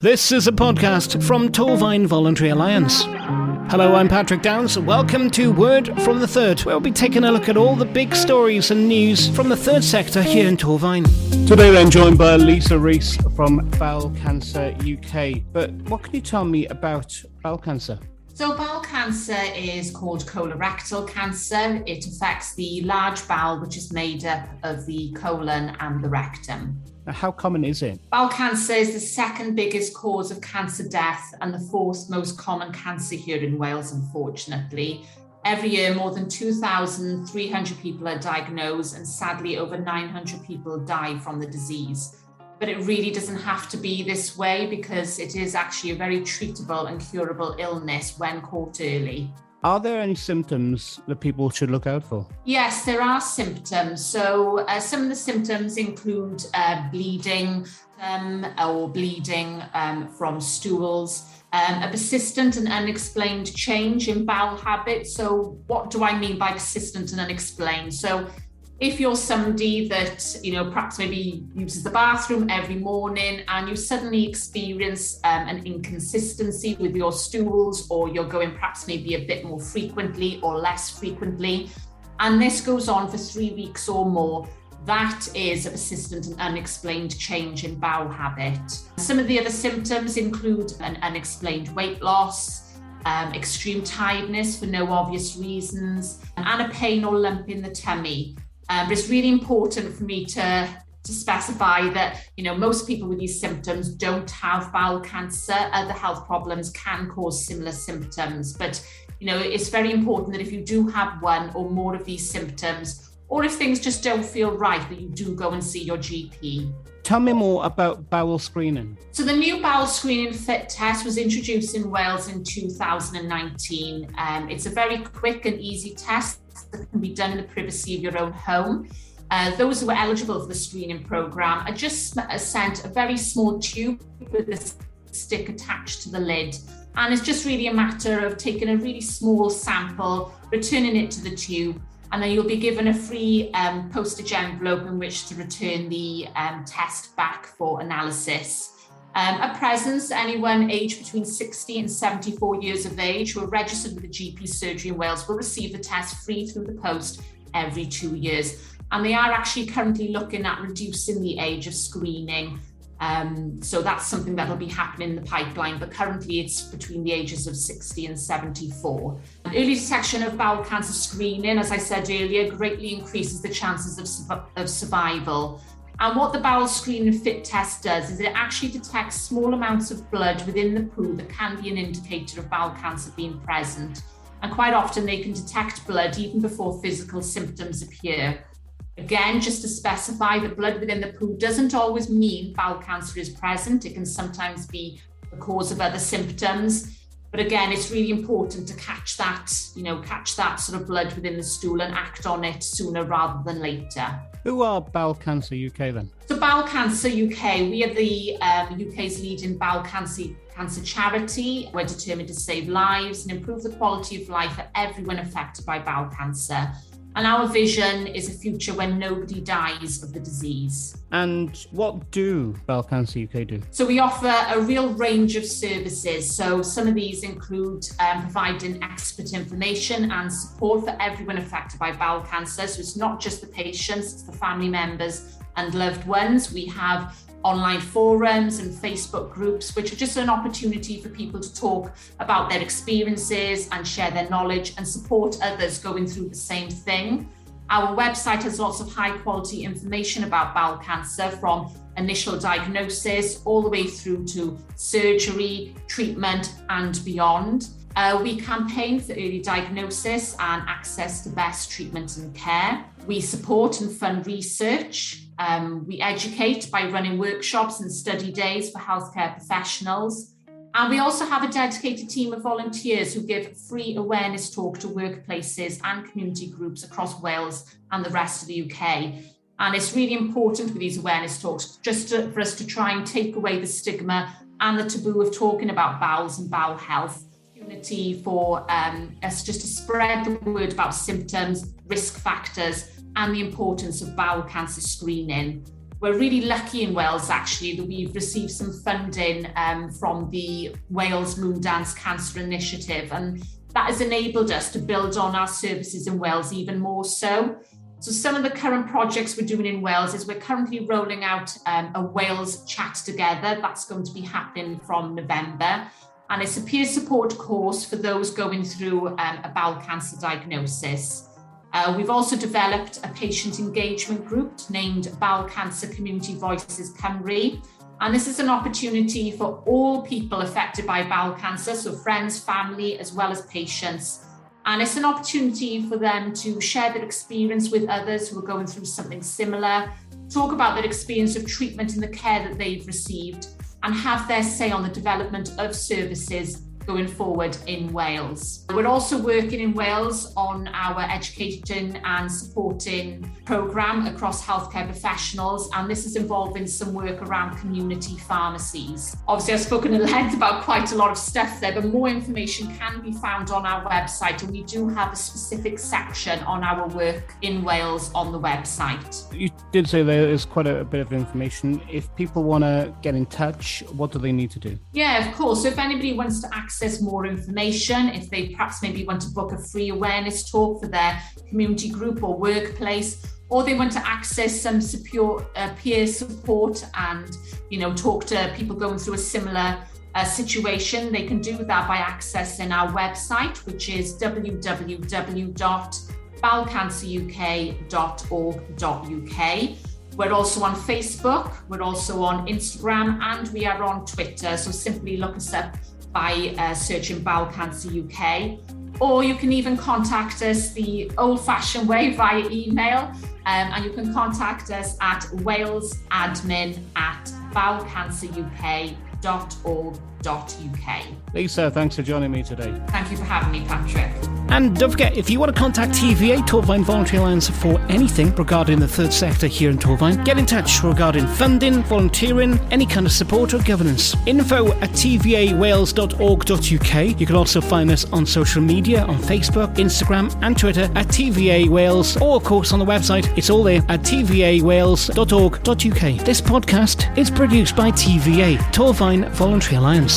This is a podcast from Torfaen Voluntary Alliance. Hello, I'm Patrick Downs. Welcome to Word from the Third, where we'll be taking a look at all the big stories and news from the third sector here in Torfaen. Today we're joined by Lisa Rees from Bowel Cancer UK. But what can you tell me about bowel cancer? So bowel cancer is called colorectal cancer. It affects the large bowel, which is made up of the colon and the rectum. How common is it? Bowel cancer is the second biggest cause of cancer death and the fourth most common cancer here in Wales, unfortunately. Every year, more than 2,300 people are diagnosed and sadly over 900 people die from the disease. But it really doesn't have to be this way because it is actually a very treatable and curable illness when caught early. Are there any symptoms that people should look out for? Yes, there are symptoms. So some of the symptoms include bleeding from stools, a persistent and unexplained change in bowel habits. So what do I mean by persistent and unexplained? So if you're somebody that, perhaps maybe uses the bathroom every morning and you suddenly experience an inconsistency with your stools, or you're going perhaps maybe a bit more frequently or less frequently, and this goes on for 3 weeks or more, that is a persistent and unexplained change in bowel habit. Some of the other symptoms include an unexplained weight loss, extreme tiredness for no obvious reasons, and a pain or lump in the tummy. But it's really important for me to specify that, most people with these symptoms don't have bowel cancer. Other health problems can cause similar symptoms. But, it's very important that if you do have one or more of these symptoms, or if things just don't feel right, that you do go and see your GP. Tell me more about bowel screening. So the new bowel screening fit test was introduced in Wales in 2019. It's a very quick and easy test that can be done in the privacy of your own home. Those who are eligible for the screening programme are just sent a very small tube with a stick attached to the lid. And it's just really a matter of taking a really small sample, returning it to the tube, and then you'll be given a free postage envelope in which to return the test back for analysis. At present, anyone aged between 60 and 74 years of age who are registered with a GP surgery in Wales will receive the test free through the post every 2 years. And they are actually currently looking at reducing the age of screening. So that's something that will be happening in the pipeline, but currently it's between the ages of 60 and 74. Early detection of bowel cancer screening, as I said earlier, greatly increases the chances of survival. And what the bowel screening fit test does is it actually detects small amounts of blood within the poo that can be an indicator of bowel cancer being present. And quite often they can detect blood even before physical symptoms appear. Again, just to specify, the blood within the poo doesn't always mean bowel cancer is present. It can sometimes be the cause of other symptoms. But again, it's really important to catch that sort of blood within the stool and act on it sooner rather than later. Who are Bowel Cancer UK then? So Bowel Cancer UK, we are the UK's leading bowel cancer charity. We're determined to save lives and improve the quality of life for everyone affected by bowel cancer. And our vision is a future when nobody dies of the disease. And what do Bowel Cancer UK do? So we offer a real range of services. So some of these include providing expert information and support for everyone affected by bowel cancer. So it's not just the patients, it's the family members and loved ones. We have online forums and Facebook groups, which are just an opportunity for people to talk about their experiences and share their knowledge and support others going through the same thing. Our website has lots of high quality information about bowel cancer, from initial diagnosis all the way through to surgery, treatment and beyond. We campaign for early diagnosis and access to best treatment and care. We support and fund research. We educate by running workshops and study days for healthcare professionals. And we also have a dedicated team of volunteers who give free awareness talk to workplaces and community groups across Wales and the rest of the UK. And it's really important with these awareness talks for us to try and take away the stigma and the taboo of talking about bowels and bowel health. Opportunity for us just to spread the word about symptoms, risk factors, and the importance of bowel cancer screening. We're really lucky in Wales, actually, that we've received some funding from the Wales Moondance Cancer Initiative, and that has enabled us to build on our services in Wales even more so. So some of the current projects we're doing in Wales is we're currently rolling out a Wales Chat Together. That's going to be happening from November. And it's a peer support course for those going through a bowel cancer diagnosis. We've also developed a patient engagement group named Bowel Cancer Community Voices Cymru. And this is an opportunity for all people affected by bowel cancer, so friends, family, as well as patients. And it's an opportunity for them to share their experience with others who are going through something similar, talk about their experience of treatment and the care that they've received, and have their say on the development of services going forward in Wales. We're also working in Wales on our educating and supporting programme across healthcare professionals, and this is involving some work around community pharmacies. Obviously, I've spoken at length about quite a lot of stuff there, but more information can be found on our website, and we do have a specific section on our work in Wales on the website. You did say there is quite a bit of information. If people want to get in touch, what do they need to do? Yeah, of course. So if anybody wants to access more information, if they perhaps maybe want to book a free awareness talk for their community group or workplace, or they want to access some peer support and, talk to people going through a similar situation, they can do that by accessing our website, which is www.bowelcanceruk.org.uk. We're also on Facebook, we're also on Instagram, and we are on Twitter. So simply look us up by searching Bowel Cancer UK. Or you can even contact us the old-fashioned way via email, and you can contact us at walesadmin@bowelcanceruk.org.uk. Lisa, thanks for joining me today. Thank you for having me, Patrick. And don't forget, if you want to contact TVA, Torfaen Voluntary Alliance, for anything regarding the third sector here in Torfaen, get in touch regarding funding, volunteering, any kind of support or governance. info@tvawales.org.uk. You can also find us on social media, on Facebook, Instagram and Twitter @TVA Wales, or of course on the website. It's all there at tvawales.org.uk. This podcast is produced by TVA, Torfaen Voluntary Alliance.